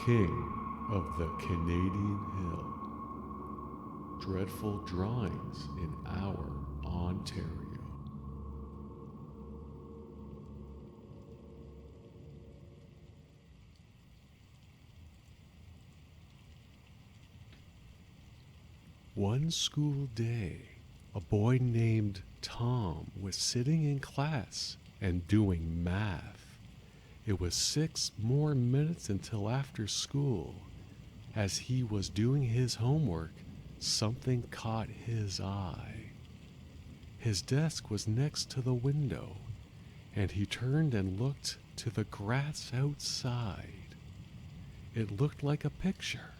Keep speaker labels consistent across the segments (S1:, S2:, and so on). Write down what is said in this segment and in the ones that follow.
S1: King of the Canadian Hill. Dreadful drawings in our Ontario. One school day, a boy named Tom was sitting in class and doing math. It was 6 more minutes until after school. As he was doing his homework, something caught his eye. His desk was next to the window, and he turned and looked to the grass outside. It looked like a picture.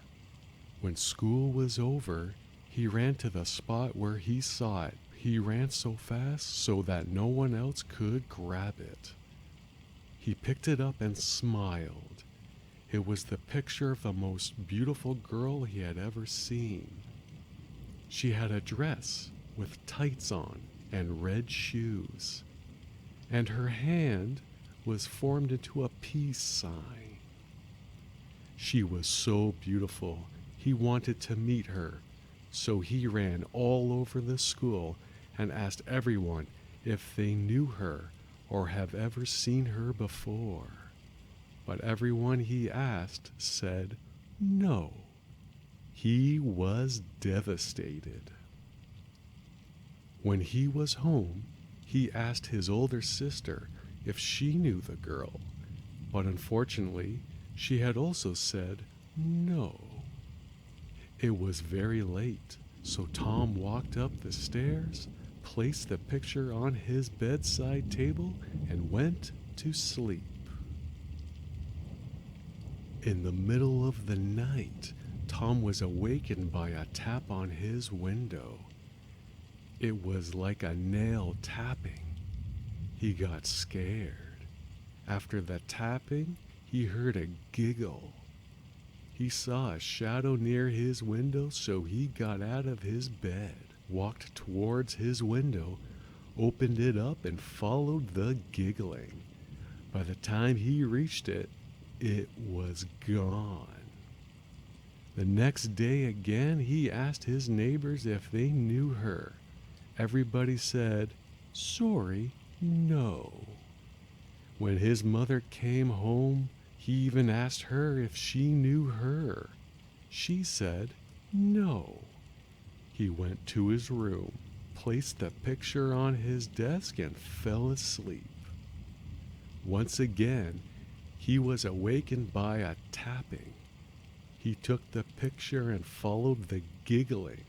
S1: When school was over, he ran to the spot where he saw it. He ran so fast so that no one else could grab it. He picked it up and smiled. It was the picture of the most beautiful girl he had ever seen. She had a dress with tights on and red shoes, and her hand was formed into a peace sign. She was so beautiful, he wanted to meet her, so he ran all over the school and asked everyone if they knew her or have ever seen her before. But everyone he asked said no. He was devastated. When he was home, he asked his older sister if she knew the girl, but unfortunately, she had also said no. It was very late, so Tom walked up the stairs, placed the picture on his bedside table, and went to sleep. In the middle of the night, Tom was awakened by a tap on his window. It was like a nail tapping. He got scared. After the tapping, he heard a giggle. He saw a shadow near his window, so he got out of his bed, walked towards his window, opened it up, and followed the giggling. By the time he reached it, it was gone. The next day again, he asked his neighbors if they knew her. Everybody said, "Sorry, no." When his mother came home, he even asked her if she knew her. She said, no. He went to his room, placed the picture on his desk, and fell asleep. Once again, he was awakened by a tapping. He took the picture and followed the giggling.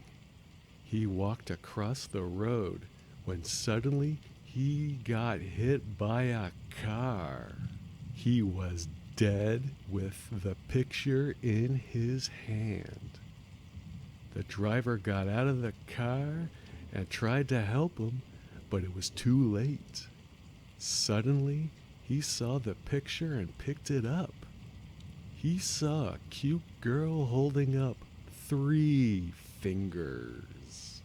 S1: He walked across the road when suddenly he got hit by a car. He was dead with the picture in his hand. The driver got out of the car and tried to help him, but it was too late. Suddenly, he saw the picture and picked it up. He saw a cute girl holding up 3 fingers.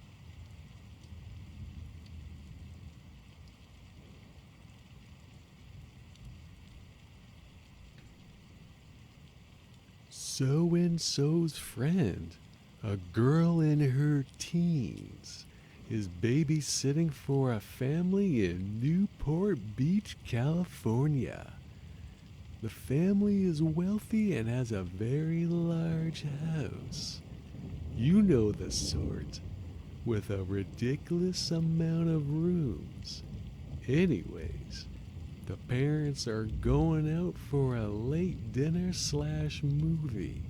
S1: So-and-so's friend, a girl in her teens, is babysitting for a family in Newport Beach, California. The family is wealthy and has a very large house. You know the sort, with a ridiculous amount of rooms. Anyways, the parents are going out for a late dinner/movie.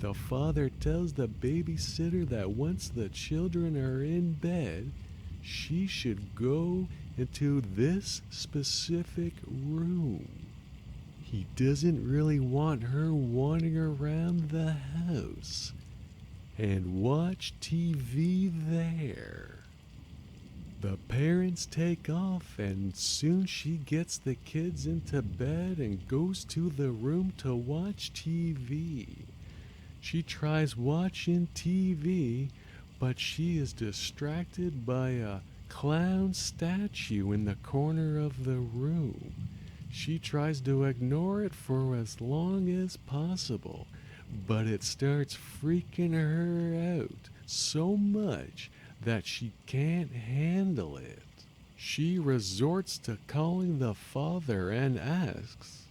S1: The father tells the babysitter that once the children are in bed, she should go into this specific room. He doesn't really want her wandering around the house and watch TV there. The parents take off, and soon she gets the kids into bed and goes to the room to watch TV. She tries watching TV, but she is distracted by a clown statue in the corner of the room. She tries to ignore it for as long as possible, but it starts freaking her out so much that she can't handle it. She resorts to calling the father and asks,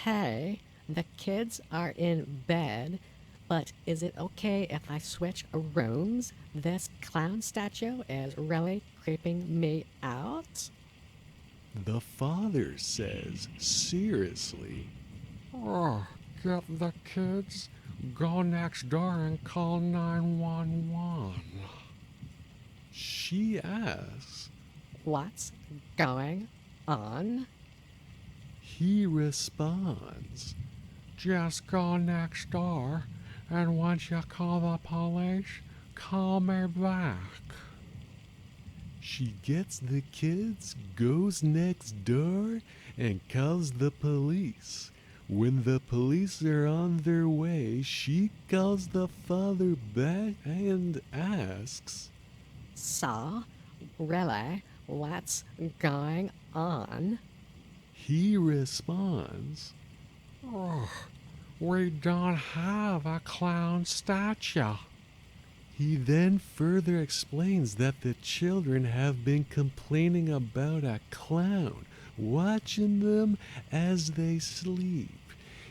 S2: Hey, the kids are in bed, but is it okay if I switch rooms? This clown statue is really creeping me out.
S1: the father says seriously, "Oh, get the kids, go next door and call 911." She asks.
S2: What's going on?
S1: He responds, "Just go next door, and once you call the police, call me back." She gets the kids, goes next door, and calls the police. When the police are on their way, she calls the father back and asks,
S2: So, really, what's going on?
S1: He responds, "Oh, we don't have a clown statue." He then further explains that the children have been complaining about a clown watching them as they sleep.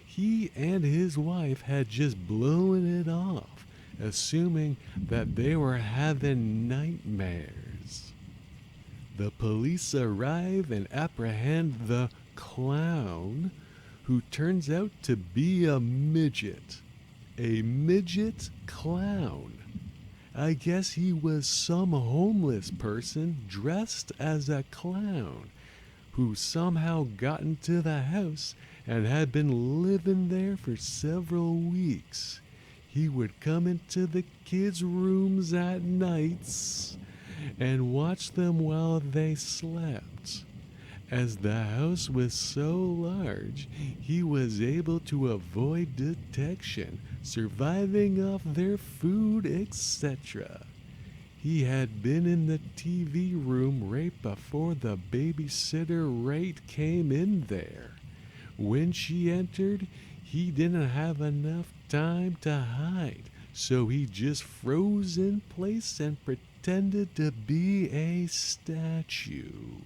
S1: He and his wife had just blown it off, assuming that they were having nightmares. The police arrive and apprehend the clown, who turns out to be a midget. A midget clown. I guess he was some homeless person dressed as a clown who somehow got into the house and had been living there for several weeks. He would come into the kids' rooms at nights and watch them while they slept. As the house was so large, he was able to avoid detection, surviving off their food, etc. He had been in the TV room right before the babysitter Wright came in there. When she entered, he didn't have enough time to hide, so he just froze in place and pretended to be a statue.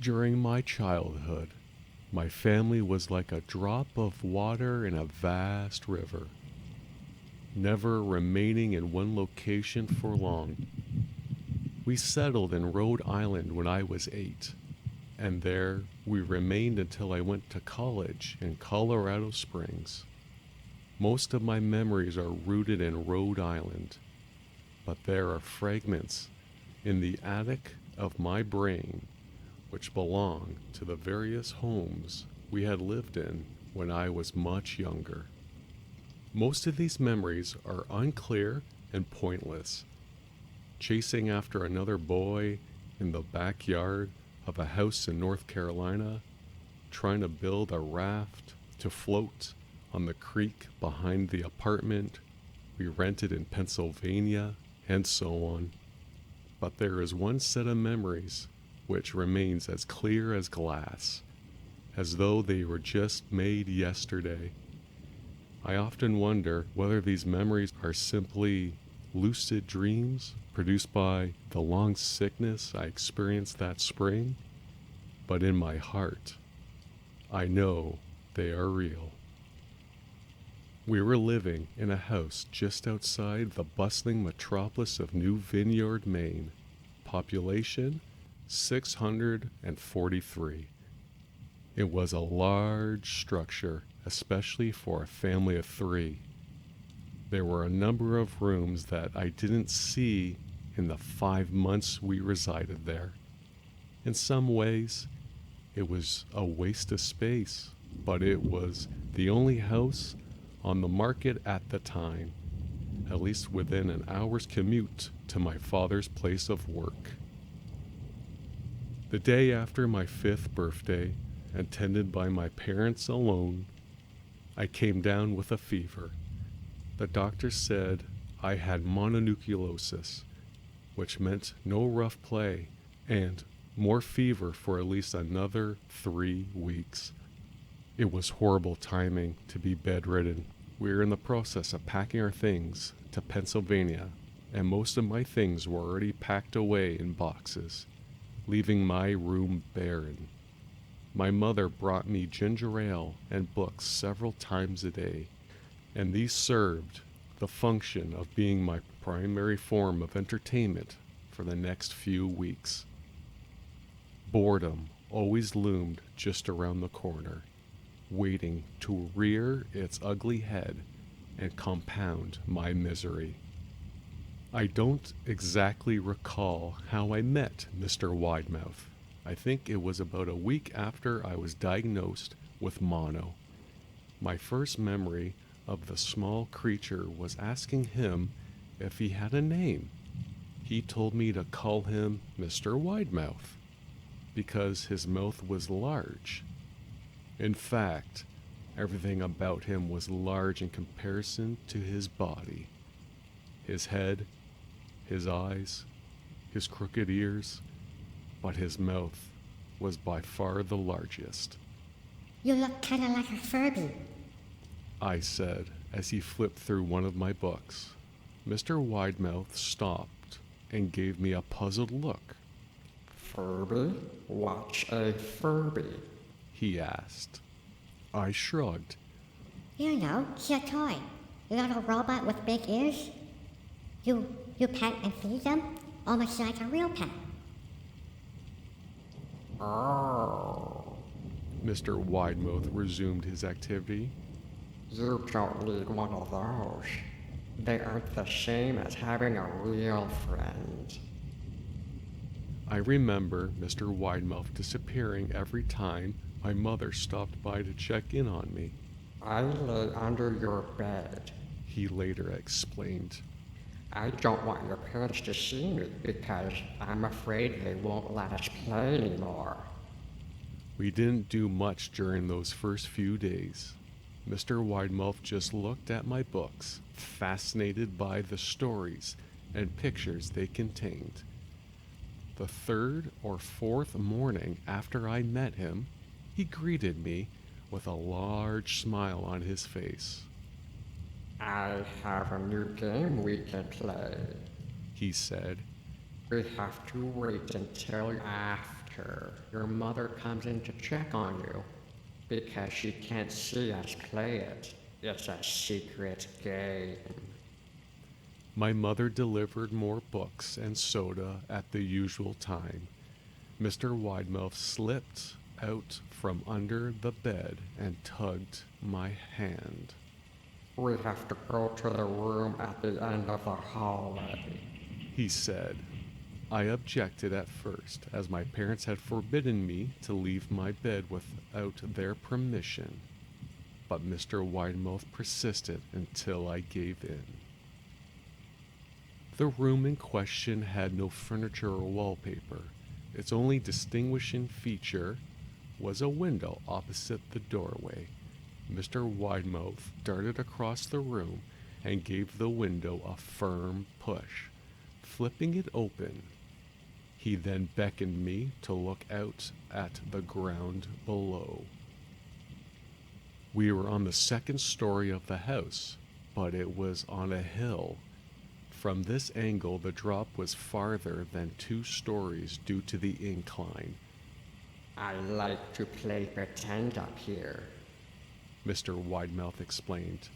S1: During my childhood, my family was like a drop of water in a vast river, never remaining in one location for long. We settled in Rhode Island when I was 8, and there we remained until I went to college in Colorado Springs. Most of my memories are rooted in Rhode Island, but there are fragments in the attic of my brain which belong to the various homes we had lived in when I was much younger. Most of these memories are unclear and pointless. Chasing after another boy in the backyard of a house in North Carolina, trying to build a raft to float on the creek behind the apartment we rented in Pennsylvania, and so on. But there is one set of memories which remains as clear as glass, as though they were just made yesterday. I often wonder whether these memories are simply lucid dreams produced by the long sickness I experienced that spring, but in my heart, I know they are real. We were living in a house just outside the bustling metropolis of New Vineyard, Maine. Population 643. It was a large structure, especially for a family of 3. There were a number of rooms that I didn't see in the 5 months we resided there. In some ways, it was a waste of space, but it was the only house on the market at the time, at least within an hour's commute to my father's place of work. The day after my 5th birthday, attended by my parents alone, I came down with a fever. The doctor said I had mononucleosis, which meant no rough play and more fever for at least another 3 weeks. It was horrible timing to be bedridden. We were in the process of packing our things to Pennsylvania, and most of my things were already packed away in boxes, leaving my room barren. My mother brought me ginger ale and books several times a day, and these served the function of being my primary form of entertainment for the next few weeks. Boredom always loomed just around the corner, waiting to rear its ugly head and compound my misery. I don't exactly recall how I met Mr. Widemouth. I think it was about a week after I was diagnosed with mono. My first memory of the small creature was asking him if he had a name. He told me to call him Mr. Widemouth because his mouth was large. In fact, everything about him was large in comparison to his body. His head, his eyes, his crooked ears, but his mouth was by far the largest.
S3: You look kinda like a Furby.
S1: I said as he flipped through one of my books. Mr. Widemouth stopped and gave me a puzzled look.
S4: Furby? What's a Furby?
S1: He asked. I shrugged.
S3: You know, it's a toy. Little robot with big ears. You pet and feed them, almost like a real pet.
S4: Oh,
S1: Mr. Widemouth resumed his activity.
S4: you don't need one of those. They aren't the same as having a real friend.
S1: I remember Mr. Widemouth disappearing every time my mother stopped by to check in on me.
S4: I lay under your bed.
S1: He later explained.
S4: I don't want your parents to see me because I'm afraid they won't let us play anymore.
S1: We didn't do much during those first few days. Mr. Widemouth just looked at my books, fascinated by the stories and pictures they contained. The third or fourth morning after I met him, he greeted me with a large smile on his face.
S4: I have a new game we can play.
S1: He said.
S4: We have to wait until after your mother comes in to check on you, because she can't see us play it. It's a secret game.
S1: My mother delivered more books and soda at the usual time. Mr. Widemouth slipped out from under the bed and tugged my hand.
S4: We have to go to the room at the end of the hallway,
S1: He said. I objected at first, as my parents had forbidden me to leave my bed without their permission. But Mr. Widemouth persisted until I gave in. The room in question had no furniture or wallpaper. Its only distinguishing feature was a window opposite the doorway. Mr. Widemouth darted across the room and gave the window a firm push, flipping it open. He then beckoned me to look out at the ground below. We were on the second story of the house, but it was on a hill. From this angle, the drop was farther than 2 stories due to the incline.
S4: I like to play pretend up here.
S1: Mr. Widemouth explained.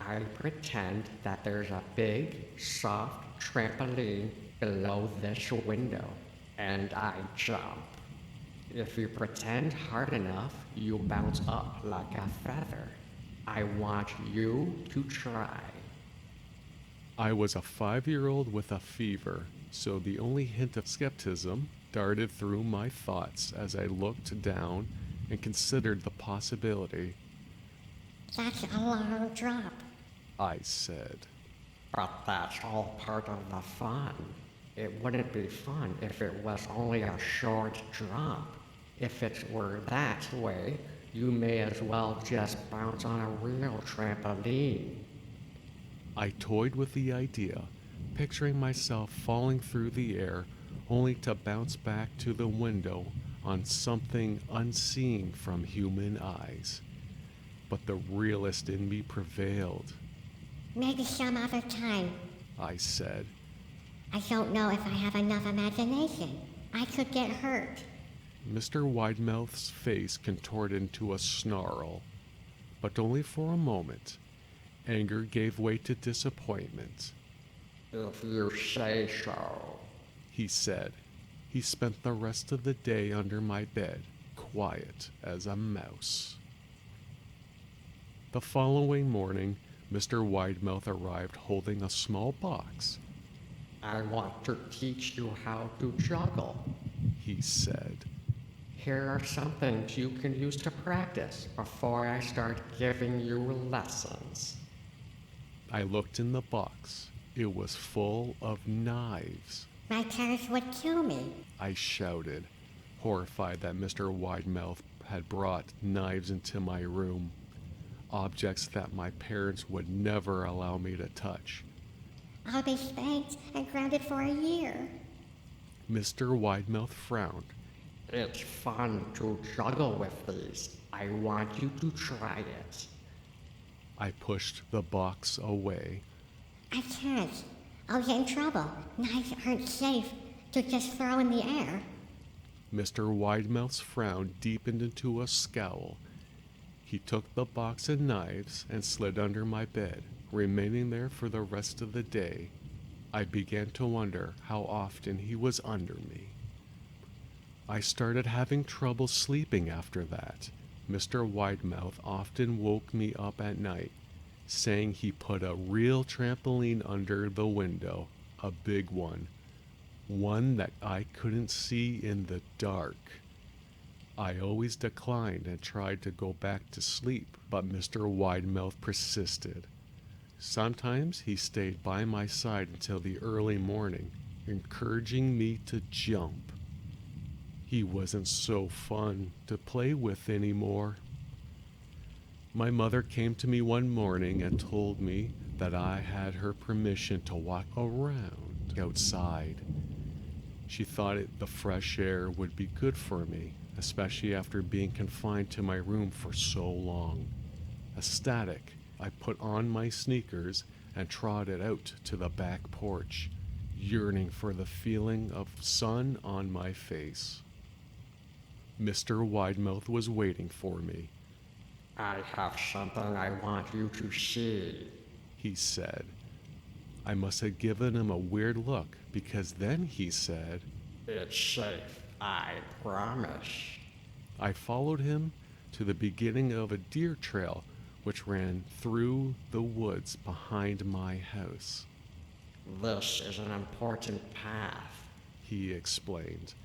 S4: I pretend that there's a big, soft trampoline below this window, and I jump. If you pretend hard enough, you bounce up like a feather. I want you to try.
S1: I was a 5-year-old with a fever, so the only hint of skepticism darted through my thoughts as I looked down and considered the possibility.
S3: That's a long drop.
S1: I said.
S4: But that's all part of the fun. It wouldn't be fun if it was only a short drop. If it were that way, you may as well just bounce on a real trampoline.
S1: I toyed with the idea, picturing myself falling through the air only to bounce back to the window on something unseen from human eyes. But the realist in me prevailed.
S3: Maybe some other time.
S1: I said.
S3: I don't know if I have enough imagination. I could get hurt.
S1: Mr. Widemouth's face contorted into a snarl, but only for a moment. Anger gave way to disappointment.
S4: If you say so,
S1: He said. He spent the rest of the day under my bed, quiet as a mouse. The following morning, Mr. Widemouth arrived holding a small box.
S4: I want to teach you how to juggle.
S1: He said.
S4: Here are some things you can use to practice before I start giving you lessons.
S1: I looked in the box. It was full of knives.
S3: My parents would kill me.
S1: I shouted, horrified that Mr. Widemouth had brought knives into my room, objects that my parents would never allow me to touch.
S3: I'll be spanked and grounded for a year.
S1: Mr. Widemouth frowned.
S4: It's fun to juggle with these. I want you to try it.
S1: I pushed the box away.
S3: I can't. I'll get in trouble. Knives aren't safe to just throw in the air.
S1: Mr. Widemouth's frown deepened into a scowl. He took the box of knives and slid under my bed, remaining there for the rest of the day. I began to wonder how often he was under me. I started having trouble sleeping after that. Mr. Widemouth often woke me up at night, saying he put a real trampoline under the window, a big one that I couldn't see in the dark. I always declined and tried to go back to sleep, but Mr. Widemouth persisted. Sometimes he stayed by my side until the early morning, encouraging me to jump. He wasn't so fun to play with anymore. My mother came to me one morning and told me that I had her permission to walk around outside. She thought the fresh air would be good for me, especially after being confined to my room for so long. Ecstatic, I put on my sneakers and trotted out to the back porch, yearning for the feeling of sun on my face. Mr. Widemouth was waiting for me.
S4: I have something I want you to see,
S1: He said. I must have given him a weird look, because then he said,
S4: It's safe, I promise.
S1: I followed him to the beginning of a deer trail which ran through the woods behind my house.
S4: This is an important path.
S1: He explained.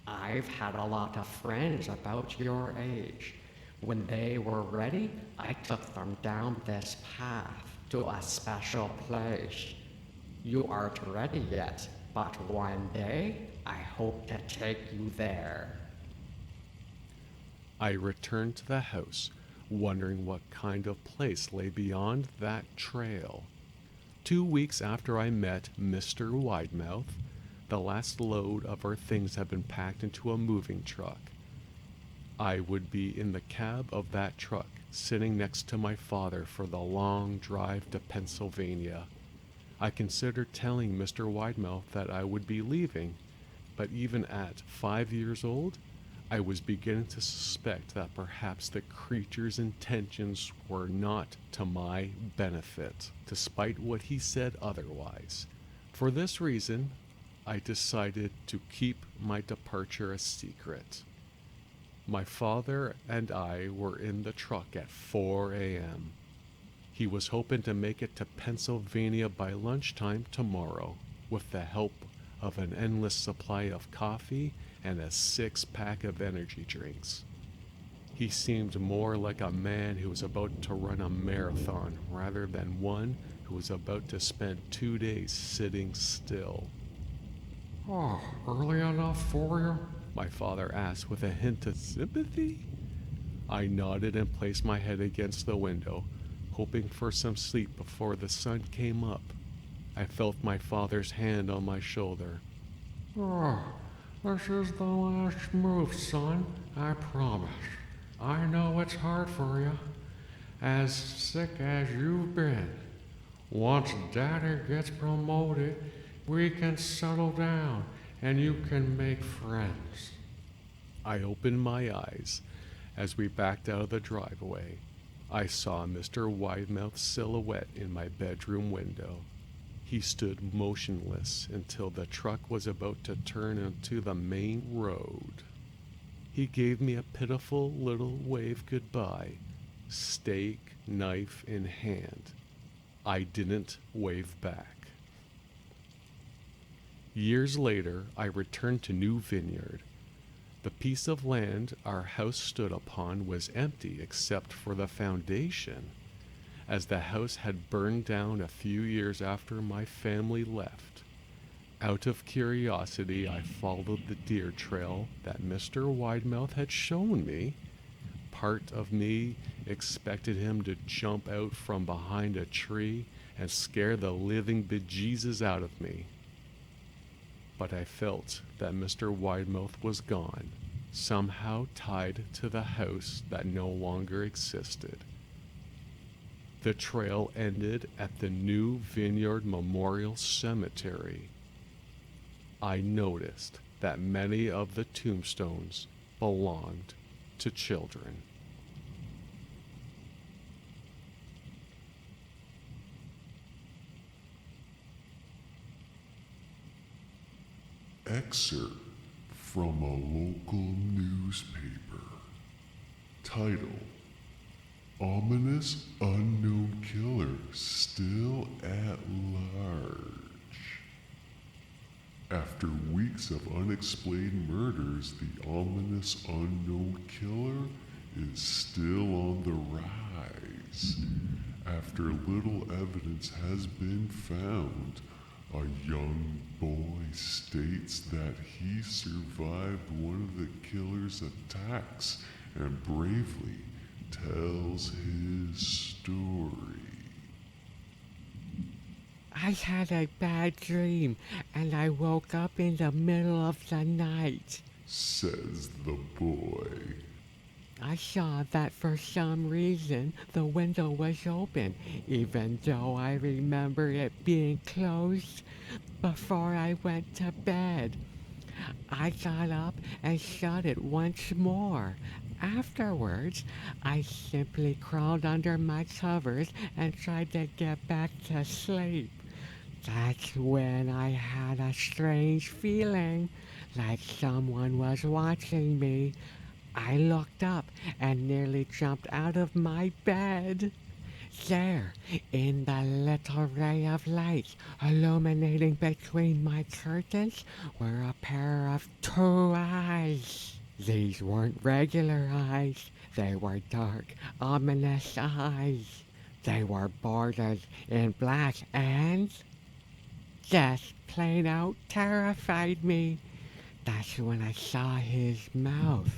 S4: I've had a lot of friends about your age. When they were ready, I took them down this path to a special place. You aren't ready yet, but one day I hope to take you there.
S1: I returned to the house, wondering what kind of place lay beyond that trail. 2 weeks after I met Mr. Widemouth, the last load of our things had been packed into a moving truck. I would be in the cab of that truck, sitting next to my father for the long drive to Pennsylvania. I considered telling Mr. Widemouth that I would be leaving, but even at 5 years old, I was beginning to suspect that perhaps the creature's intentions were not to my benefit, despite what he said otherwise. For this reason, I decided to keep my departure a secret. My father and I were in the truck at 4 a.m. He was hoping to make it to Pennsylvania by lunchtime tomorrow, with the help of an endless supply of coffee and a 6-pack of energy drinks. He seemed more like a man who was about to run a marathon rather than one who was about to spend 2 days sitting still.
S4: Oh, early enough for you?
S1: My father asked with a hint of sympathy. I nodded and placed my head against the window, hoping for some sleep before the sun came up. I felt my father's hand on my shoulder.
S5: Oh, this is the last move, son. I promise. I know it's hard for you. As sick as you've been. Once Daddy gets promoted, we can settle down and you can make friends.
S1: I opened my eyes. As we backed out of the driveway, I saw Mr. Widemouth's silhouette in my bedroom window. He stood motionless until the truck was about to turn onto the main road. He gave me a pitiful little wave goodbye, steak, knife in hand. I didn't wave back. Years later, I returned to New Vineyard. The piece of land our house stood upon was empty except for the foundation, as the house had burned down a few years after my family left. Out of curiosity, I followed the deer trail that Mr. Widemouth had shown me. Part of me expected him to jump out from behind a tree and scare the living bejesus out of me. But I felt that Mr. Widemouth was gone, somehow tied to the house that no longer existed. The trail ended at the New Vineyard Memorial Cemetery. I noticed that many of the tombstones belonged to children.
S6: Excerpt from a local newspaper. Title: Ominous Unknown Killer Still at Large. After weeks of unexplained murders, the ominous unknown killer is still on the rise. After little evidence has been found, a young boy states that he survived one of the killer's attacks and bravely tells his story.
S5: I had a bad dream and I woke up in the middle of the night.
S6: Says the boy.
S5: I saw that for some reason the window was open, even though I remember it being closed before I went to bed. I got up and shut it once more. Afterwards, I simply crawled under my covers and tried to get back to sleep. That's when I had a strange feeling, like someone was watching me. I looked up and nearly jumped out of my bed. There, in the little ray of light illuminating between my curtains, were a pair of 2 eyes. These weren't regular eyes. They were dark, ominous eyes. They were bordered in black and just plain out terrified me. That's when I saw his mouth,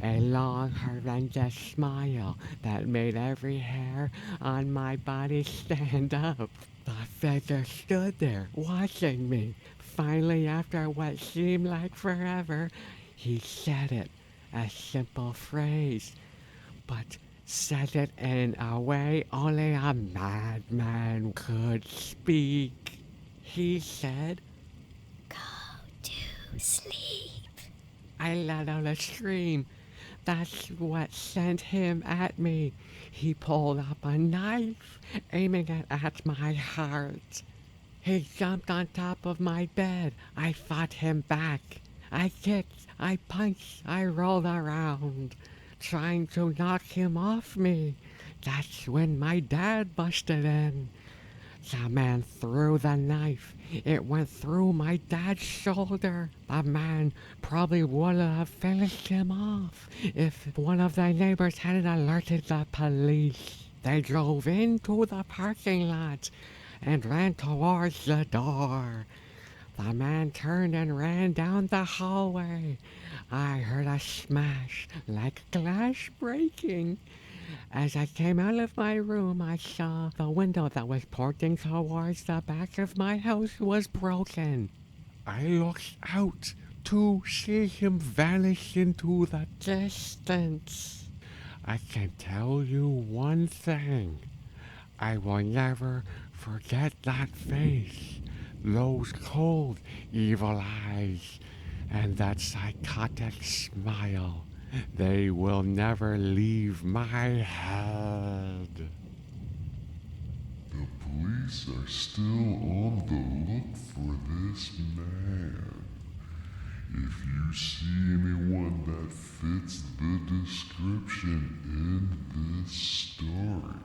S5: a long, horrendous smile that made every hair on my body stand up. The figure stood there, watching me. Finally, after what seemed like forever, he said it, a simple phrase, but said it in a way only a madman could speak. He said,
S3: Go to sleep.
S5: I let out a scream. That's what sent him at me. He pulled up a knife, aiming it at my heart. He jumped on top of my bed. I fought him back. I kicked, I punched, I rolled around, trying to knock him off me. That's when my dad busted in. The man threw the knife. It went through my dad's shoulder. The man probably would have finished him off if one of the neighbors hadn't alerted the police. They drove into the parking lot and ran towards the door. The man turned and ran down the hallway. I heard a smash like glass breaking. As I came out of my room, I saw the window that was pointing towards the back of my house was broken. I looked out to see him vanish into the distance. I can tell you one thing. I will never forget that face, those cold, evil eyes, and that psychotic smile. They will never leave my head.
S6: The police are still on the look for this man. If you see anyone that fits the description in this story,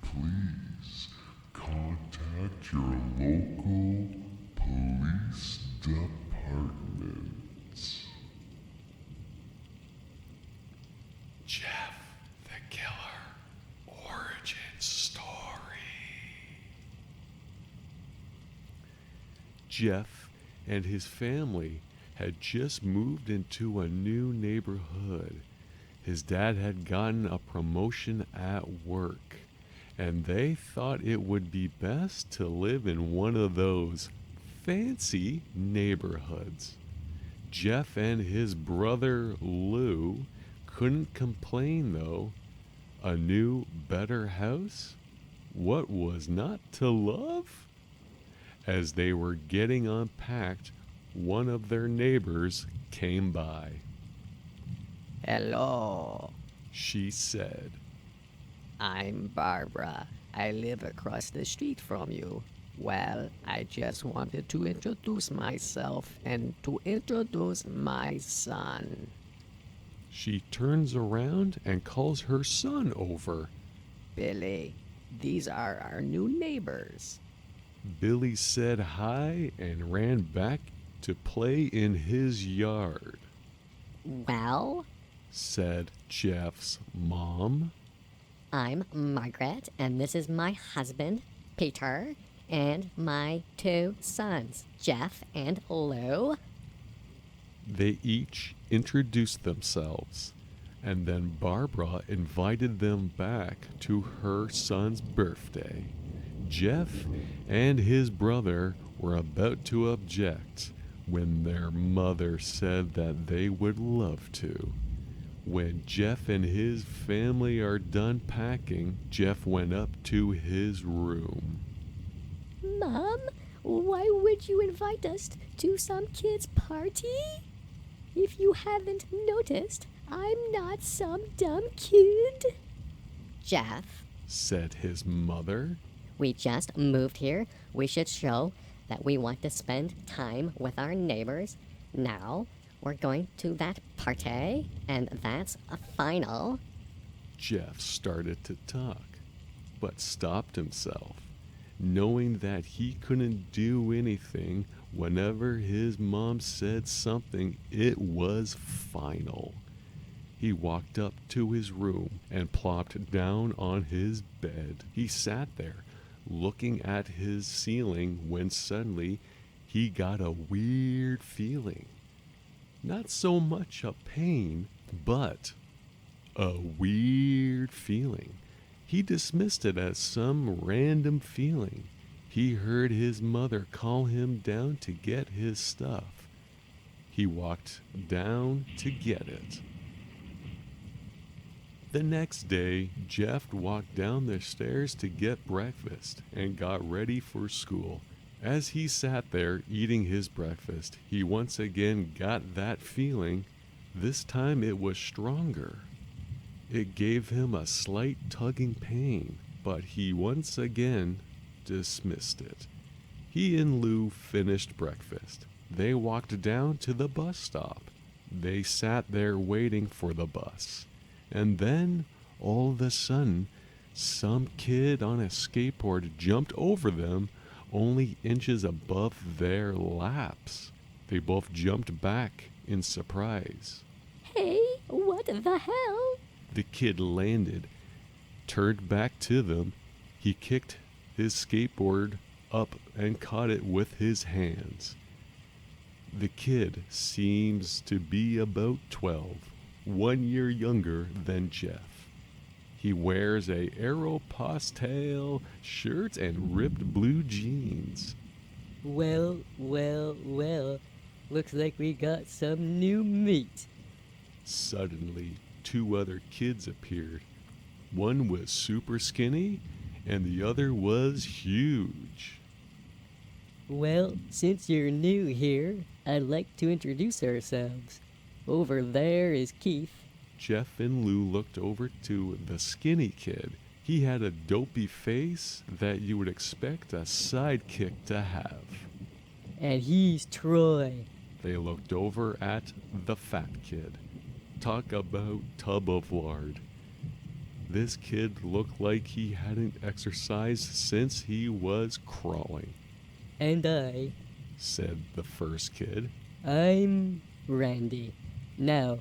S6: please contact your local police departments.
S1: Jeff the Killer Origin Story. Jeff and his family had just moved into a new neighborhood. His dad had gotten a promotion at work, and they thought it would be best to live in one of those fancy neighborhoods. Jeff and his brother Lou couldn't complain though. A new, better house? What was not to love? As they were getting unpacked, one of their neighbors came by.
S2: Hello,
S1: She said,
S2: I'm Barbara. I live across the street from you. Well, I just wanted to introduce myself and to introduce my son.
S1: She turns around and calls her son over.
S2: Billy, these are our new neighbors.
S1: Billy said hi and ran back to play in his yard,
S3: Well,
S1: said Jeff's mom.
S3: I'm Margaret, and this is my husband, Peter, and my two sons, Jeff and Lou.
S1: They each introduced themselves, and then Barbara invited them back to her son's birthday. Jeff and his brother were about to object when their mother said that they would love to. When Jeff and his family are done packing, Jeff went up to his room.
S3: Mom, why would you invite us to some kid's party? If you haven't noticed, I'm not some dumb kid. Jeff,
S1: Said his mother.
S3: we just moved here. We should show that we want to spend time with our neighbors. Now, we're going to that party, and that's a final.
S1: Jeff started to talk, but stopped himself, knowing that he couldn't do anything. Whenever his mom said something, it was final. He walked up to his room and plopped down on his bed. He sat there, looking at his ceiling, when suddenly he got a weird feeling. Not so much a pain, but a weird feeling. He dismissed it as some random feeling. He heard his mother call him down to get his stuff. He walked down to get it. The next day, Jeff walked down the stairs to get breakfast and got ready for school. As he sat there eating his breakfast, he once again got that feeling. This time it was stronger. It gave him a slight tugging pain, but he once again dismissed it. He and Lou finished breakfast. They walked down to the bus stop. They sat there waiting for the bus. And then, all of a sudden, some kid on a skateboard jumped over them, only inches above their laps. They both jumped back in surprise.
S3: Hey, what the hell?
S1: The kid landed, turned back to them. He kicked his skateboard up and caught it with his hands. The kid seems to be about 12, 1 year younger than Jeff. He wears a Aeropostale shirt and ripped blue jeans.
S7: Well, looks like we got some new meat.
S1: Suddenly, two other kids appeared. One was super skinny, and the other was huge.
S7: Well, since you're new here, I'd like to introduce ourselves. Over there is Keith.
S1: Jeff and Lou looked over to the skinny kid. He had a dopey face that you would expect a sidekick to have.
S7: And he's Troy.
S1: They looked over at the fat kid. Talk about tub of lard. This kid looked like he hadn't exercised since he was crawling.
S7: And I,
S1: Said the first kid.
S7: I'm Randy. Now,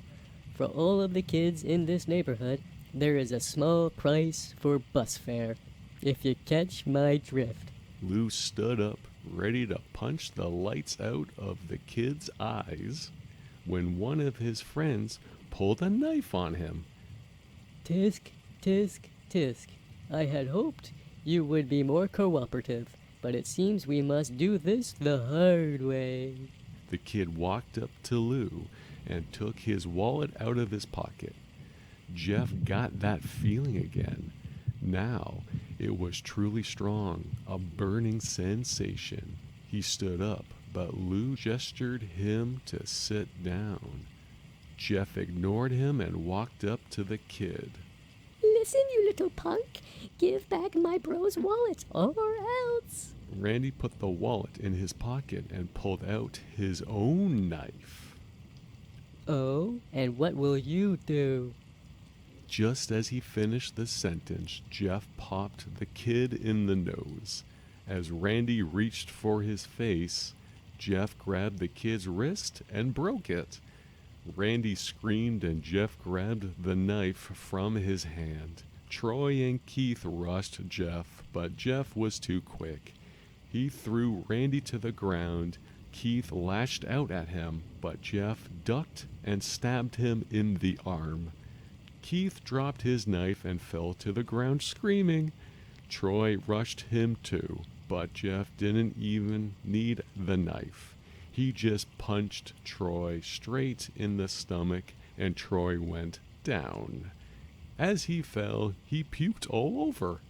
S7: for all of the kids in this neighborhood, there is a small price for bus fare, if you catch my drift.
S1: Lou stood up, ready to punch the lights out of the kid's eyes, when one of his friends pulled a knife on him.
S7: Tisk, tisk, tisk. I had hoped you would be more cooperative, but it seems we must do this the hard way.
S1: The kid walked up to Lou and took his wallet out of his pocket. Jeff got that feeling again. Now it was truly strong, a burning sensation. He stood up, but Lou gestured him to sit down. Jeff ignored him and walked up to the kid.
S3: Listen, you little punk. Give back my bro's wallet, or else.
S1: Randy put the wallet in his pocket and pulled out his own knife.
S7: Oh, and what will you do?
S1: Just as he finished the sentence, Jeff popped the kid in the nose. As Randy reached for his face, Jeff grabbed the kid's wrist and broke it. Randy screamed and Jeff grabbed the knife from his hand. Troy and Keith rushed Jeff, but Jeff was too quick. He threw Randy to the ground. Keith lashed out at him, but Jeff ducked and stabbed him in the arm. Keith dropped his knife and fell to the ground screaming. Troy rushed him too, but Jeff didn't even need the knife. He just punched Troy straight in the stomach and Troy went down. As he fell, he puked all over.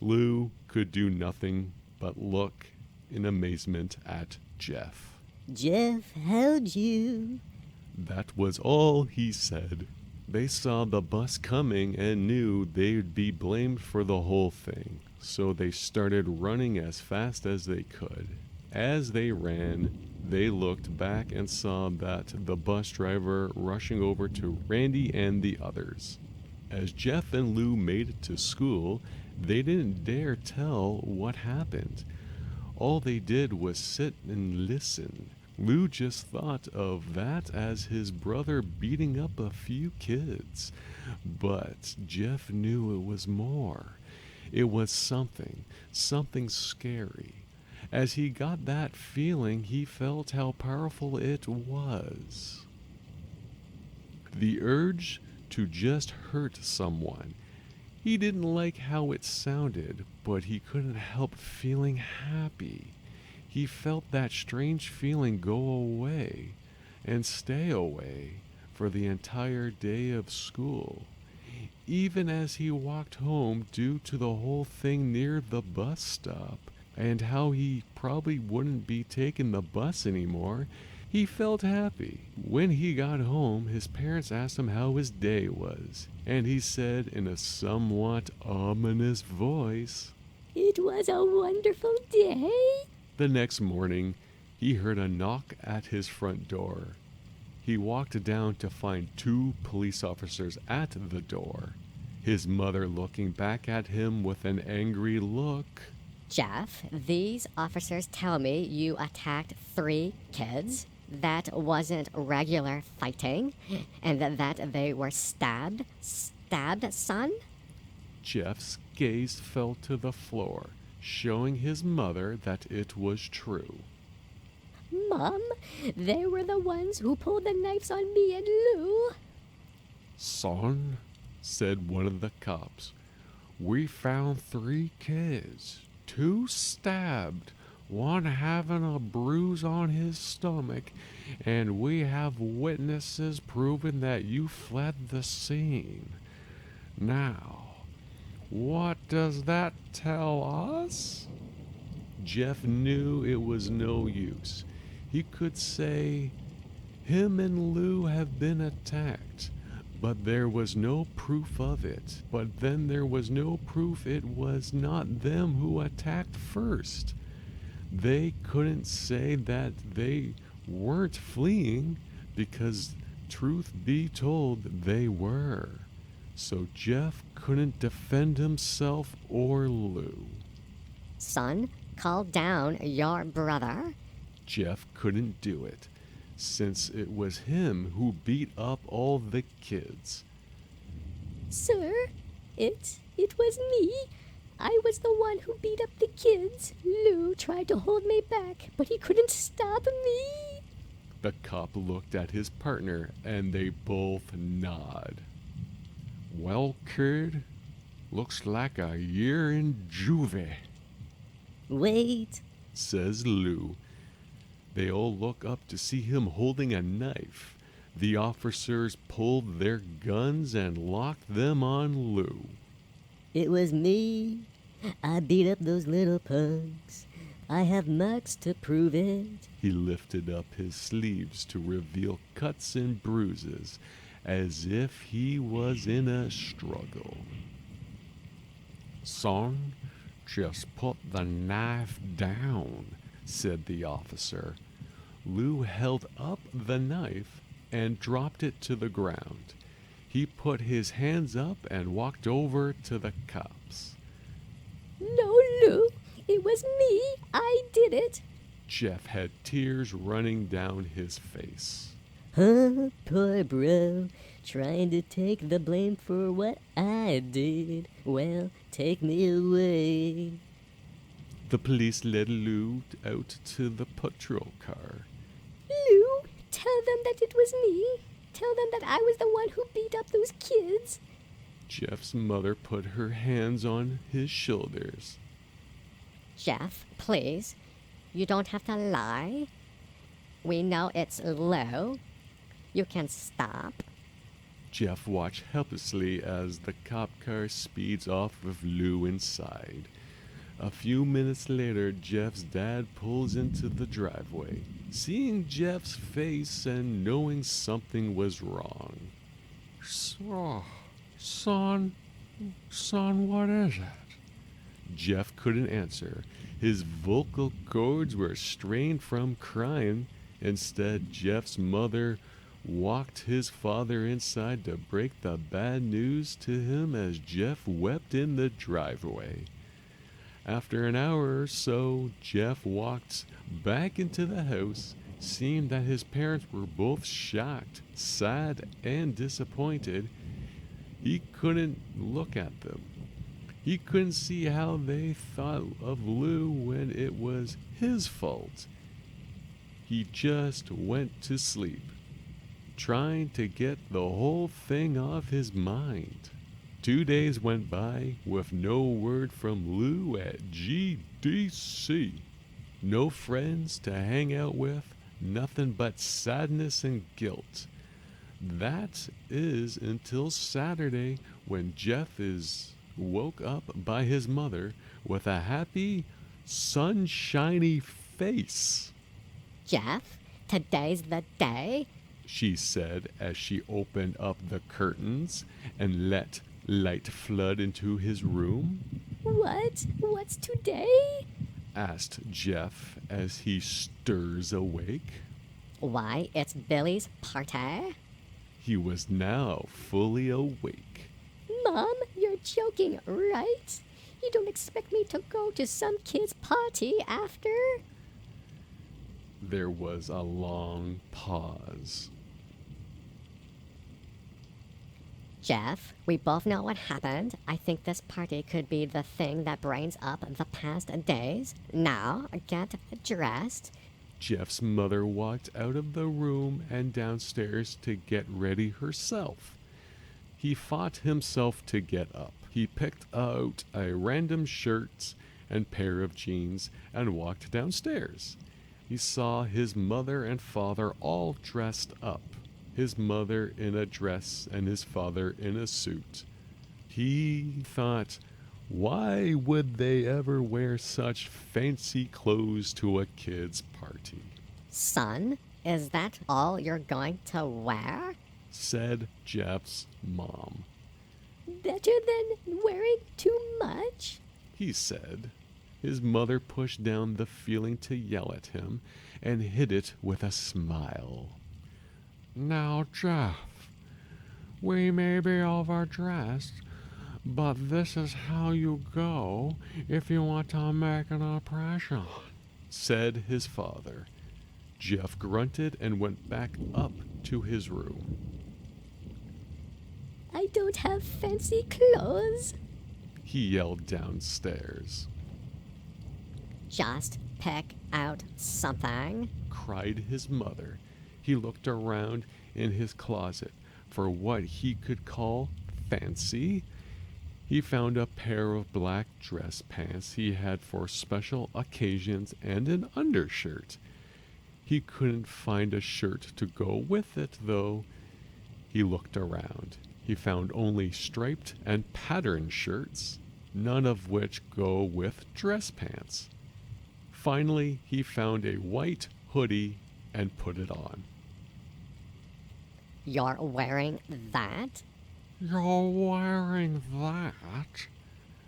S1: Lou could do nothing but look in amazement at Jeff.
S3: Jeff, how'd you?
S1: That was all he said. They saw the bus coming and knew they'd be blamed for the whole thing, so they started running as fast as they could. As they ran, they looked back and saw that the bus driver rushing over to Randy and the others. As Jeff and Lou made it to school, they didn't dare tell what happened. All they did was sit and listen. Lou just thought of that as his brother beating up a few kids. But Jeff knew it was more. It was something scary. As he got that feeling, he felt how powerful it was. The urge to just hurt someone. He didn't like how it sounded, but he couldn't help feeling happy. He felt that strange feeling go away and stay away for the entire day of school. Even as he walked home due to the whole thing near the bus stop and how he probably wouldn't be taking the bus anymore, he felt happy. When he got home, his parents asked him how his day was, and he said in a somewhat ominous voice,
S3: It was a wonderful day.
S1: The next morning, he heard a knock at his front door. He walked down to find 2 police officers at the door, his mother looking back at him with an angry look.
S2: Jeff, these officers tell me you attacked 3 kids. That wasn't regular fighting, and that they were stabbed. Stabbed, son?
S1: Jeff's gaze fell to the floor, showing his mother that it was true.
S3: Mom, they were the ones who pulled the knives on me and Lou.
S1: Son, said one of the cops. "We found 3 kids, 2 stabbed, one having a bruise on his stomach, and we have witnesses proving that you fled the scene. Now, what does that tell us?" Jeff knew it was no use. He could say, "Him and Lou have been attacked," but there was no proof of it. But then there was no proof it was not them who attacked first. They couldn't say that they weren't fleeing because, truth be told, they were. So Jeff couldn't defend himself or Lou.
S3: Son, calm down your brother.
S1: Jeff couldn't do it, since it was him who beat up all the kids.
S3: Sir, it was me. I was the one who beat up the kids. Lou tried to hold me back, but he couldn't stop me.
S1: The cop looked at his partner and they both nod. "Well, kid, looks like a year in juvie,"
S7: Wait.
S1: says Lou. They all look up to see him holding a knife. The officers pulled their guns and locked them on Lou.
S7: It was me. I beat up those little punks. I have marks to prove it.
S1: He lifted up his sleeves to reveal cuts and bruises, as if he was in a struggle. "Son, just put the knife down," said the officer. Lou held up the knife and dropped it to the ground. He put his hands up and walked over to the cops.
S3: No, Lou, it was me. I did it.
S1: Jeff had tears running down his face.
S7: Huh, poor bro. Trying to take the blame for what I did. Well, take me away.
S1: The police led Lou out to the patrol car.
S3: Lou, tell them that it was me. Tell them that I was the one who beat up those kids.
S1: Jeff's mother put her hands on his shoulders.
S2: Jeff, please. You don't have to lie. We know it's low. You can stop.
S1: Jeff watched helplessly as the cop car speeds off with Lou inside. A few minutes later, Jeff's dad pulls into the driveway. Seeing Jeff's face and knowing something was wrong. "So, son, what is it?" Jeff couldn't answer. His vocal cords were strained from crying. Instead, Jeff's mother walked his father inside to break the bad news to him as Jeff wept in the driveway. After an hour or so, Jeff walked back into the house, seeing that his parents were both shocked, sad, and disappointed. He couldn't look at them. He couldn't see how they thought of Lou when it was his fault. He just went to sleep, trying to get the whole thing off his mind. 2 days went by with no word from Lou at GDC. No friends to hang out with, nothing but sadness and guilt. That is until Saturday, when Jeff is woke up by his mother with a happy, sunshiny face.
S2: Jeff, today's the day.
S1: She said as she opened up the curtains and let light flood into his room.
S3: What? What's today?
S1: Asked Jeff as he stirs awake.
S2: Why, it's Billy's party.
S1: He was now fully awake.
S3: Mom, you're joking, right? You don't expect me to go to some kid's party after?
S1: There was a long pause.
S2: Jeff, we both know what happened. I think this party could be the thing that brings up the past days. Now, get dressed.
S1: Jeff's mother walked out of the room and downstairs to get ready herself. He fought himself to get up. He picked out a random shirt and pair of jeans and walked downstairs. He saw his mother and father all dressed up, his mother in a dress and his father in a suit. He thought, why would they ever wear such fancy clothes to a kid's party?
S2: Son, is that all you're going to wear?
S1: Said Jeff's mom.
S3: Better than wearing too much?
S1: He said. His mother pushed down the feeling to yell at him and hid it with a smile.
S5: Now, Jeff, we may be overdressed, but this is how you go if you want to make an impression,
S1: said his father. Jeff grunted and went back up to his room.
S3: I don't have fancy clothes.
S1: He yelled downstairs.
S2: Just pick out something,
S1: cried his mother. He looked around in his closet for what he could call fancy. He found a pair of black dress pants he had for special occasions and an undershirt. He couldn't find a shirt to go with it, though. He looked around. He found only striped and patterned shirts, none of which go with dress pants. Finally, he found a white hoodie and put it on.
S2: You're wearing that?
S5: You're wearing that?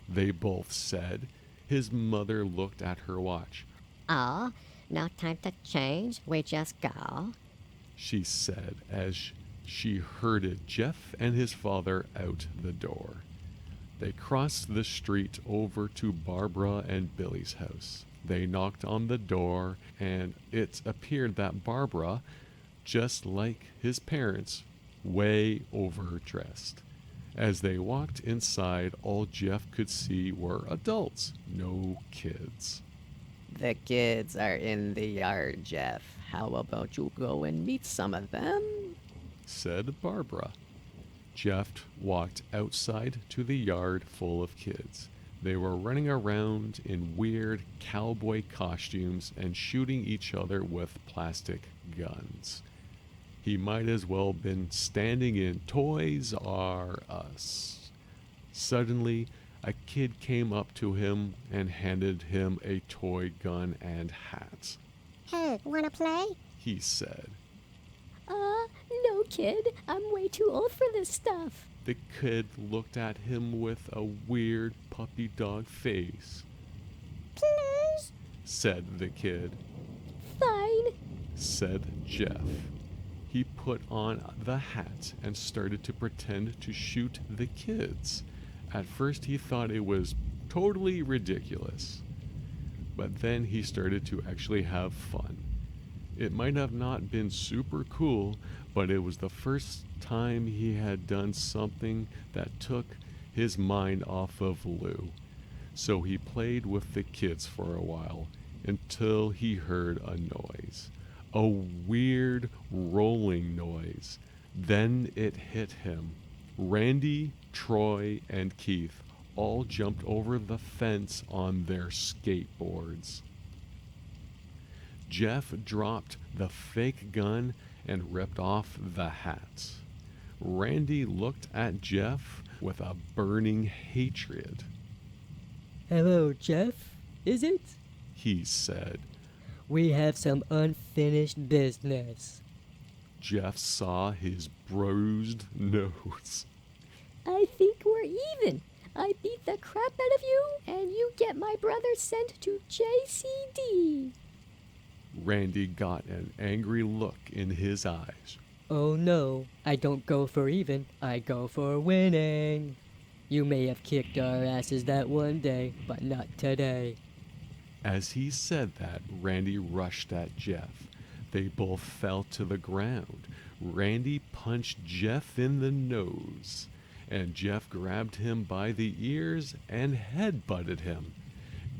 S1: They both said. His mother looked at her watch.
S2: Oh, no time to change, we just go.
S1: She said as she herded Jeff and his father out the door. They crossed the street over to Barbara and Billy's house. They knocked on the door, and it appeared that Barbara, just like his parents, way overdressed. As they walked inside, all Jeff could see were adults, no kids.
S2: The kids are in the yard, Jeff. How about you go and meet some of them?
S1: Said Barbara. Jeff walked outside to the yard full of kids. They were running around in weird cowboy costumes and shooting each other with plastic guns. He might as well been standing in Toys R Us. Suddenly, a kid came up to him and handed him a toy gun and hat.
S3: Hey, wanna play?
S1: He said.
S3: No, kid. I'm way too old for this stuff.
S1: The kid looked at him with a weird puppy dog face.
S3: Please?
S1: Said the kid.
S3: Fine.
S1: Said Jeff. He put on the hat and started to pretend to shoot the kids. At first he thought it was totally ridiculous, but then he started to actually have fun. It might have not been super cool, but it was the first time he had done something that took his mind off of Lou. So he played with the kids for a while until he heard a noise. A weird rolling noise. Then it hit him. Randy, Troy, and Keith all jumped over the fence on their skateboards. Jeff dropped the fake gun and ripped off the hat. Randy looked at Jeff with a burning hatred.
S7: Hello, Jeff, is it?
S1: He said.
S7: We have some unfinished business.
S1: Jeff saw his bruised nose.
S3: I think we're even. I beat the crap out of you, and you get my brother sent to JCD.
S1: Randy got an angry look in his eyes.
S7: Oh no, I don't go for even, I go for winning. You may have kicked our asses that one day, but not today.
S1: As he said that, Randy rushed at Jeff. They both fell to the ground. Randy punched Jeff in the nose, and Jeff grabbed him by the ears and headbutted him.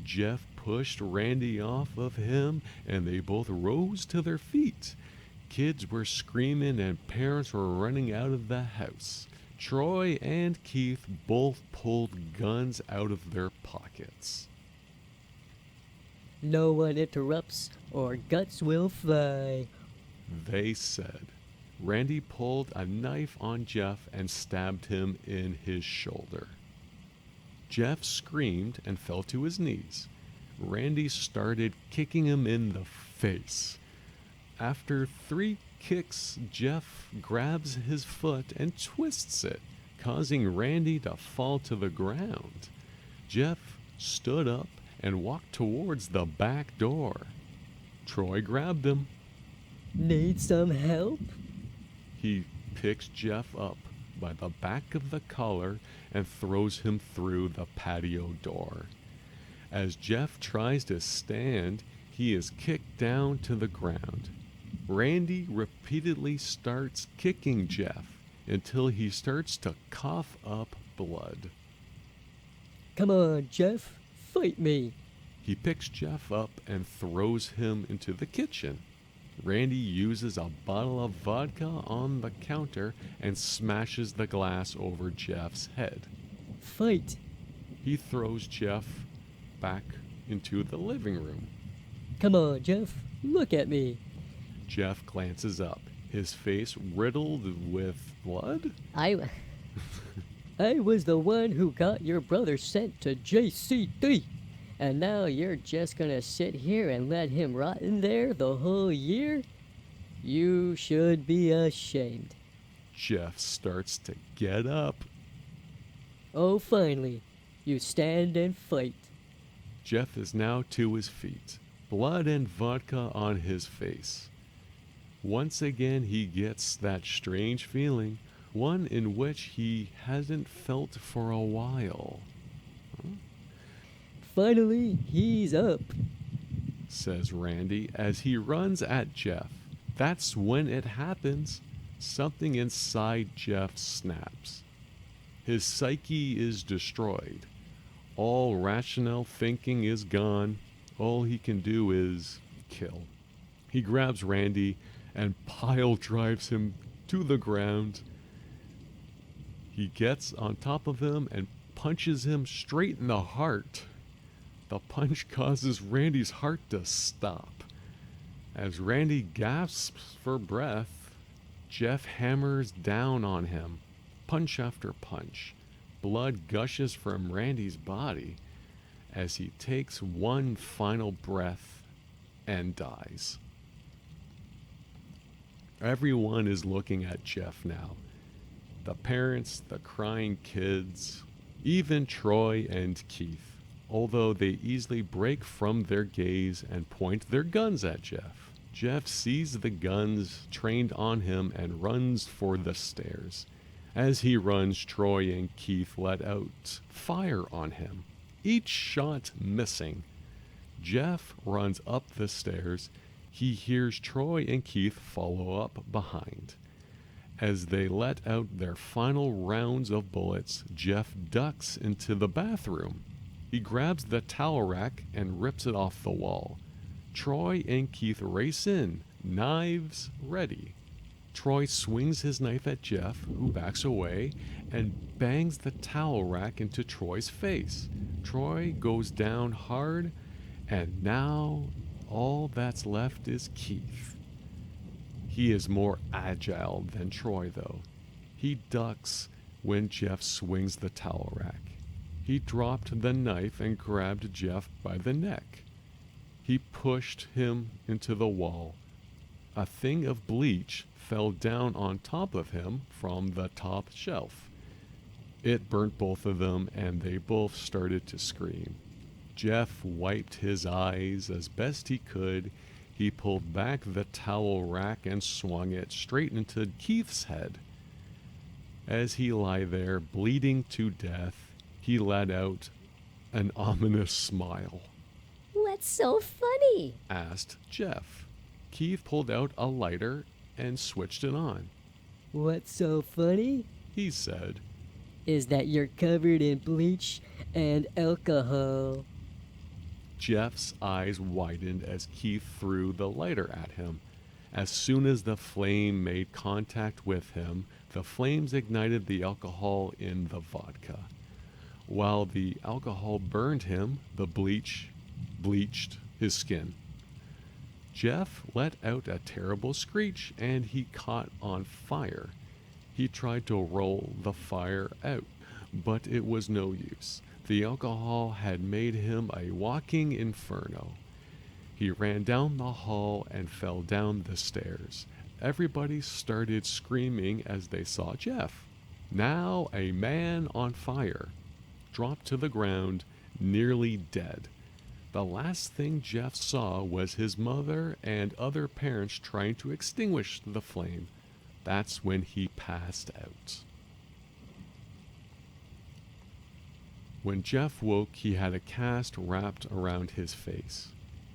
S1: Jeff pushed Randy off of him, and they both rose to their feet. Kids were screaming and parents were running out of the house. Troy and Keith both pulled guns out of their pockets.
S7: No one interrupts or guts will fly.
S1: They said. Randy pulled a knife on Jeff and stabbed him in his shoulder. Jeff screamed and fell to his knees. Randy started kicking him in the face. After 3 kicks, Jeff grabs his foot and twists it, causing Randy to fall to the ground. Jeff stood up and walked towards the back door. Troy grabbed him.
S7: Need some help?
S1: He picks Jeff up by the back of the collar and throws him through the patio door. As Jeff tries to stand, he is kicked down to the ground. Randy repeatedly starts kicking Jeff until he starts to cough up blood.
S7: Come on, Jeff. Fight me.
S1: He picks Jeff up and throws him into the kitchen. Randy uses a bottle of vodka on the counter and smashes the glass over Jeff's head.
S7: Fight.
S1: He throws Jeff back into the living room.
S7: Come on, Jeff. Look at me.
S1: Jeff glances up, his face riddled with blood.
S7: I was the one who got your brother sent to JCD. And now you're just gonna sit here and let him rot in there the whole year? You should be ashamed.
S1: Jeff starts to get up.
S7: Oh, finally, you stand and fight.
S1: Jeff is now to his feet, blood and vodka on his face. Once again, he gets that strange feeling, one in which he hasn't felt for a while.
S7: Finally, he's up,
S1: says Randy as he runs at Jeff. That's when it happens. Something inside Jeff snaps. His psyche is destroyed. All rational thinking is gone. All he can do is kill. He grabs Randy and pile drives him to the ground. He gets on top of him and punches him straight in the heart. The punch causes Randy's heart to stop. As Randy gasps for breath, Jeff hammers down on him, punch after punch. Blood gushes from Randy's body as he takes one final breath and dies. Everyone is looking at Jeff now. The parents, the crying kids, even Troy and Keith, although they easily break from their gaze and point their guns at Jeff. Jeff sees the guns trained on him and runs for the stairs. As he runs, Troy and Keith let out fire on him, each shot missing. Jeff runs up the stairs. He hears Troy and Keith follow up behind. As they let out their final rounds of bullets, Jeff ducks into the bathroom. He grabs the towel rack and rips it off the wall. Troy and Keith race in, knives ready. Troy swings his knife at Jeff, who backs away, and bangs the towel rack into Troy's face. Troy goes down hard, and now all that's left is Keith. He is more agile than Troy, though. He ducks when Jeff swings the towel rack. He dropped the knife and grabbed Jeff by the neck. He pushed him into the wall. A thing of bleach fell down on top of him from the top shelf. It burnt both of them, and they both started to scream. Jeff wiped his eyes as best he could. He pulled back the towel rack and swung it straight into Keith's head. As he lay there, bleeding to death, he let out an ominous smile.
S3: What's so funny?
S1: Asked Jeff. Keith pulled out a lighter and switched it on.
S7: What's so funny?
S1: He said,
S7: Is that you're covered in bleach and alcohol.
S1: Jeff's eyes widened as Keith threw the lighter at him. As soon as the flame made contact with him, the flames ignited the alcohol in the vodka. While the alcohol burned him, the bleach bleached his skin. Jeff let out a terrible screech and he caught on fire. He tried to roll the fire out, but it was no use. The alcohol had made him a walking inferno. He ran down the hall and fell down the stairs. Everybody started screaming as they saw Jeff, now a man on fire, dropped to the ground, nearly dead. The last thing Jeff saw was his mother and other parents trying to extinguish the flame. That's when he passed out. When Jeff woke, he had a cast wrapped around his face.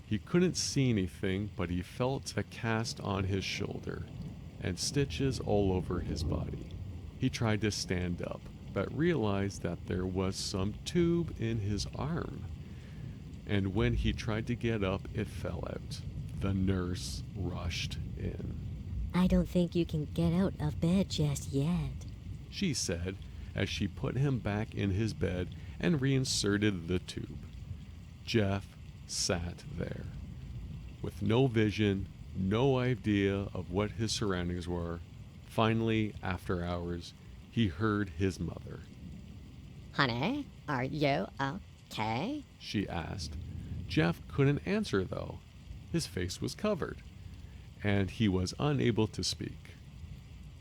S1: He couldn't see anything, but he felt a cast on his shoulder and stitches all over his body. He tried to stand up, but realized that there was some tube in his arm. And when he tried to get up, it fell out. The nurse rushed in.
S3: I don't think you can get out of bed just yet.
S1: She said as she put him back in his bed and reinserted the tube. Jeff sat there with no vision, no idea of what his surroundings were. Finally, after hours, he heard his mother.
S2: Honey, are you okay?
S1: She asked. Jeff couldn't answer, though. His face was covered, and he was unable to speak.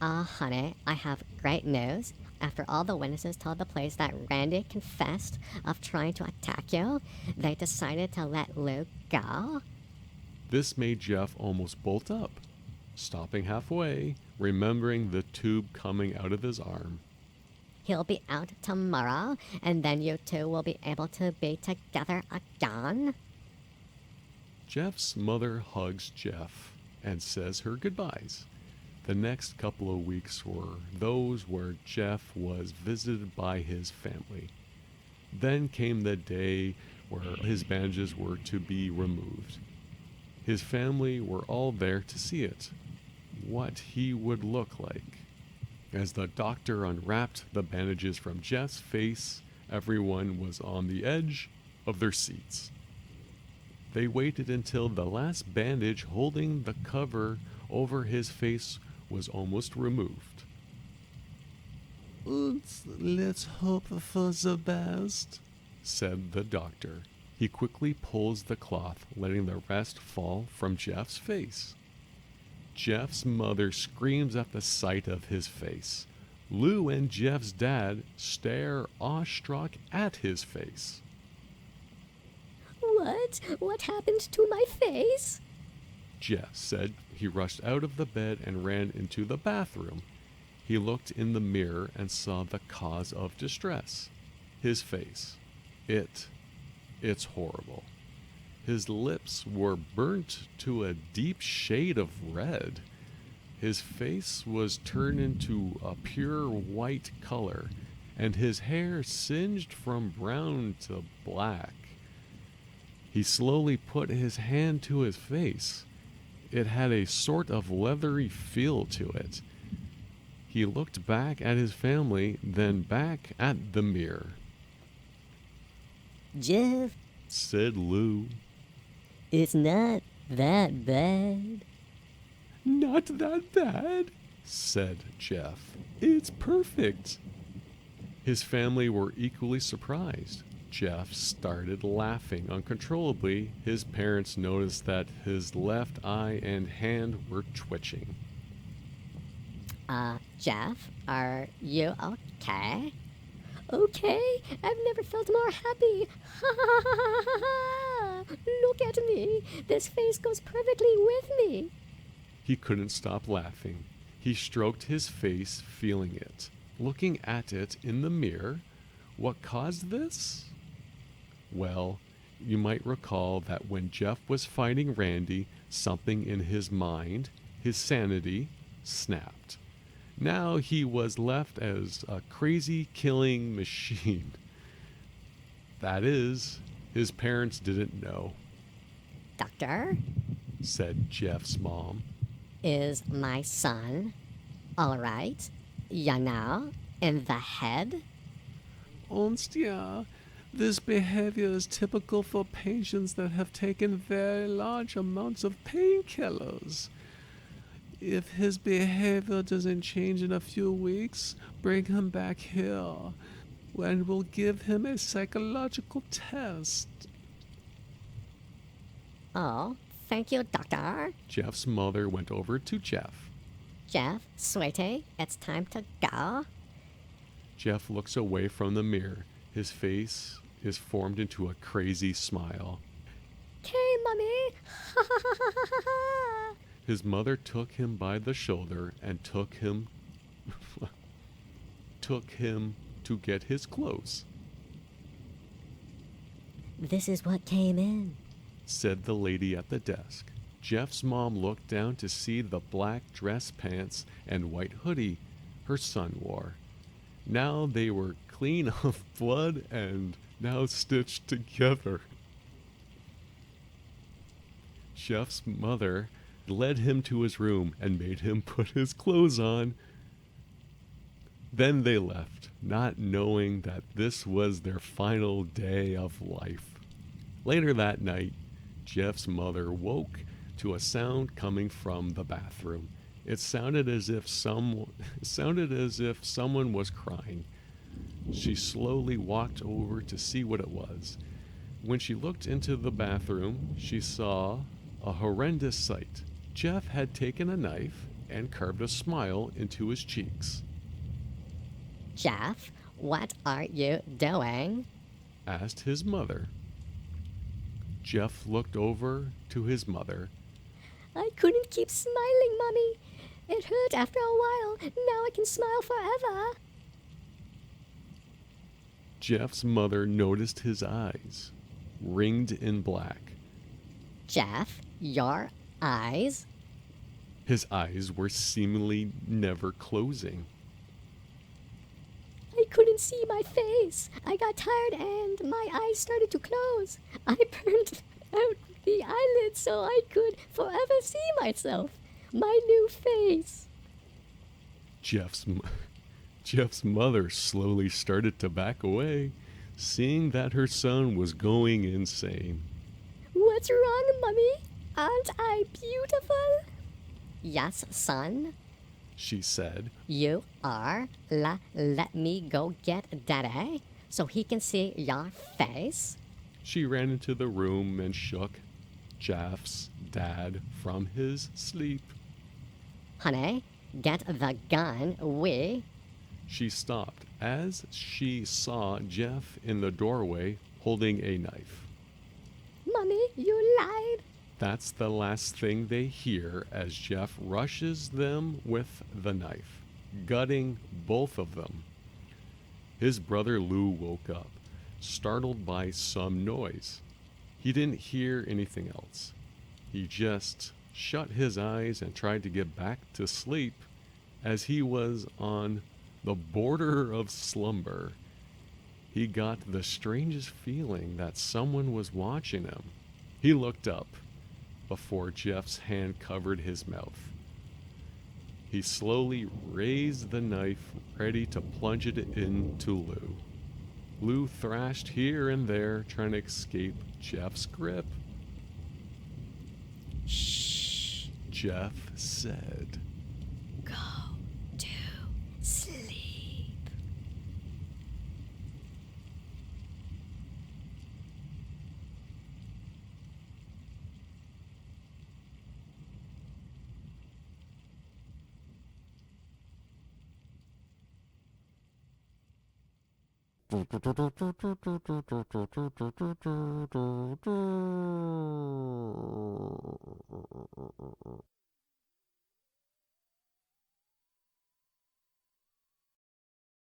S2: Honey, I have great news. After all the witnesses told the police that Randy confessed of trying to attack you, they decided to let Lou go.
S1: This made Jeff almost bolt up, stopping halfway, remembering the tube coming out of his arm.
S2: He'll be out tomorrow, and then you two will be able to be together again.
S1: Jeff's mother hugs Jeff and says her goodbyes. The next couple of weeks were those where Jeff was visited by his family. Then came the day where his bandages were to be removed. His family were all there to see it, what he would look like. As the doctor unwrapped the bandages from Jeff's face, everyone was on the edge of their seats. They waited until the last bandage holding the cover over his face was almost removed. Let's hope for the best, said the doctor. He quickly pulls the cloth, letting the rest fall from Jeff's face. Jeff's mother screams at the sight of his face. Lou and Jeff's dad stare awestruck at his face.
S3: What? What happened to my face?
S1: Jeff said. He rushed out of the bed and ran into the bathroom. He looked in the mirror and saw the cause of distress. His face. It's horrible. His lips were burnt to a deep shade of red. His face was turned into a pure white color, and his hair singed from brown to black. He slowly put his hand to his face. It had a sort of leathery feel to it. He looked back at his family, then back at the mirror.
S7: Jeff,
S1: Said Lou.
S7: it's not that bad.
S1: Not that bad, said Jeff. It's perfect. His family were equally surprised. Jeff started laughing uncontrollably. His parents noticed that his left eye and hand were twitching.
S2: Jeff, are you okay?
S3: Okay, I've never felt more happy. Ha ha ha ha ha ha! Look at me. This face goes perfectly with me.
S1: He couldn't stop laughing. He stroked his face, feeling it, looking at it in the mirror. What caused this? Well, you might recall that when Jeff was fighting Randy, something in his mind, his sanity, snapped. Now he was left as a crazy killing machine. That is, his parents didn't know,
S2: Doctor?
S1: said Jeff's mom.
S3: is my son, all right? You know, in the head.
S1: Onstia, this behavior is typical for patients that have taken very large amounts of painkillers. If his behavior doesn't change in a few weeks, bring him back here, and we'll give him a psychological test.
S3: Oh, thank you, doctor.
S1: Jeff's mother went over to Jeff.
S3: Jeff, sweetie, it's time to go.
S1: Jeff looks away from the mirror. His face is formed into a crazy smile.
S3: Okay, mommy.
S1: His mother took him by the shoulder and took him to get his clothes,
S3: This is what came in.
S1: said the lady at the desk. Jeff's mom looked down to see the black dress pants and white hoodie her son wore. Now they were clean of blood and now stitched together. Jeff's mother led him to his room and made him put his clothes on. Then they left, not knowing that this was their final day of life. Later that night, Jeff's mother woke to a sound coming from the bathroom. It sounded as if someone was crying. She slowly walked over to see what it was. When she looked into the bathroom, she saw a horrendous sight. Jeff had taken a knife and carved a smile into his cheeks.
S3: Jeff, what are you doing?
S1: Asked his mother. Jeff looked over to his mother.
S3: I couldn't keep smiling, mommy. It hurt after a while. Now I can smile forever.
S1: Jeff's mother noticed his eyes, ringed in black.
S3: Jeff, your eyes?
S1: His eyes were seemingly never closing.
S3: I couldn't see my face. I got tired and my eyes started to close. I burned out the eyelids so I could forever see myself. My new face.
S1: Jeff's mother slowly started to back away, seeing that her son was going insane.
S3: What's wrong, Mummy? Aren't I beautiful? Yes, son.
S1: She said.
S3: You are. Let me go get Daddy so he can see your face.
S1: She ran into the room and shook Jeff's dad from his sleep.
S3: Honey, get the gun.
S1: She stopped as she saw Jeff in the doorway holding a knife.
S3: Mummy, you lied.
S1: That's the last thing they hear as Jeff rushes them with the knife, gutting both of them. His brother Lou woke up, startled by some noise. He didn't hear anything else. He just shut his eyes and tried to get back to sleep as he was on the border of slumber. He got the strangest feeling that someone was watching him. He looked up before Jeff's hand covered his mouth. He slowly raised the knife, ready to plunge it into Lou. Lou thrashed here and there, trying to escape Jeff's grip.
S3: Shh.
S1: Jeff said.
S3: Go to sleep.